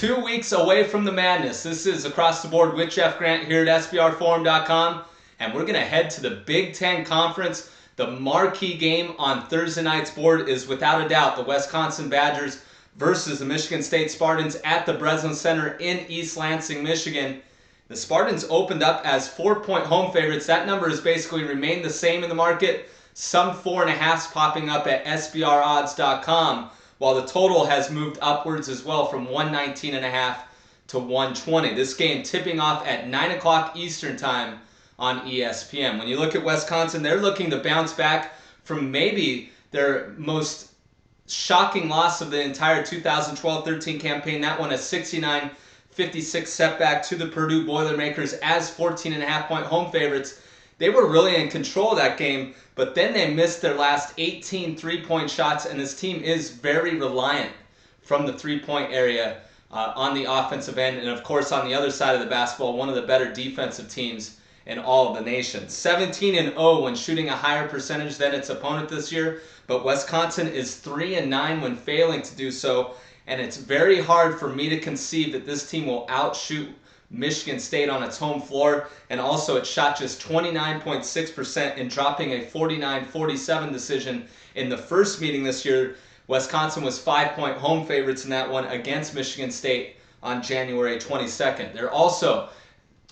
2 weeks away from the madness. This is Across the Board with Jeff Grant here at SBRforum.com, and we're going to head to the Big Ten Conference. The marquee game on Thursday night's board is without a doubt the Wisconsin Badgers versus the Michigan State Spartans at the Breslin Center in East Lansing, Michigan. The Spartans opened up as 4-point home favorites. That number has basically remained the same in the market. Some 4.5s popping up at SBRodds.com. While the total has moved upwards as well from 119.5 to 120. This game tipping off at 9 o'clock Eastern Time on ESPN. When you look at Wisconsin, they're looking to bounce back from maybe their most shocking loss of the entire 2012-13 campaign. That one a 69-56 setback to the Purdue Boilermakers as 14.5-point home favorites. They were really in control of that game, but then they missed their last 18 three-point shots, and this team is very reliant from the three-point area on the offensive end, and of course on the other side of the basketball, one of the better defensive teams in all of the nation. 17-0 when shooting a higher percentage than its opponent this year, but Wisconsin is 3-9 when failing to do so, and it's very hard for me to conceive that this team will outshoot Michigan State on its home floor, and also it shot just 29.6% in dropping a 49-47 decision in the first meeting this year. Wisconsin was 5-point home favorites in that one against Michigan State on January 22nd. They're also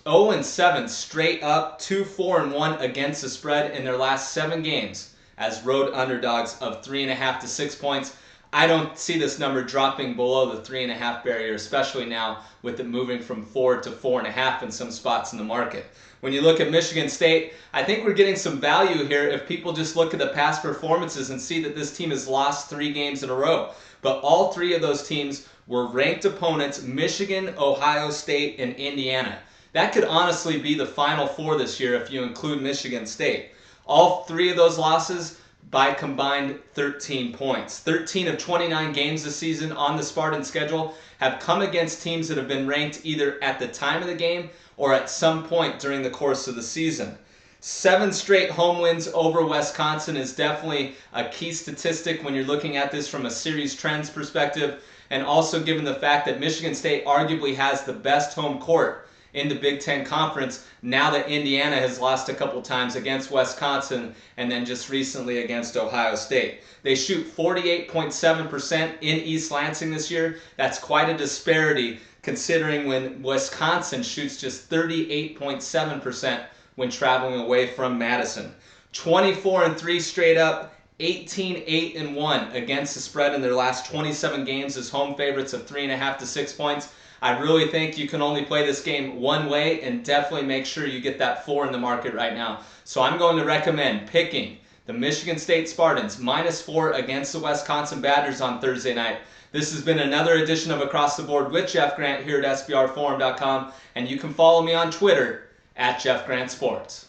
0-7 straight up, 2-4-1 against the spread in their last 7 games as road underdogs of 3.5 to 6 points. I don't see this number dropping below the 3.5 barrier, especially now with it moving from 4 to 4.5 in some spots in the market. When you look at Michigan State, I think we're getting some value here if people just look at the past performances and see that this team has lost 3 games in a row. But all 3 of those teams were ranked opponents: Michigan, Ohio State, and Indiana. That could honestly be the Final Four this year if you include Michigan State. All 3 of those losses by combined 13 points. 13 of 29 games this season on the Spartan schedule have come against teams that have been ranked either at the time of the game or at some point during the course of the season. 7 straight home wins over Wisconsin is definitely a key statistic when you're looking at this from a series trends perspective, and also given the fact that Michigan State arguably has the best home court in the Big Ten Conference, now that Indiana has lost a couple times against Wisconsin and then just recently against Ohio State. They shoot 48.7% in East Lansing this year. That's quite a disparity considering when Wisconsin shoots just 38.7% when traveling away from Madison. 24-3 straight up, 18-8-1 against the spread in their last 27 games as home favorites of 3.5 to 6 points. I really think you can only play this game one way, and definitely make sure you get that 4 in the market right now. So I'm going to recommend picking the Michigan State Spartans -4 against the Wisconsin Badgers on Thursday night. This has been another edition of Across the Board with Jeff Grant here at SBRforum.com, and you can follow me on Twitter at Jeff Grant Sports.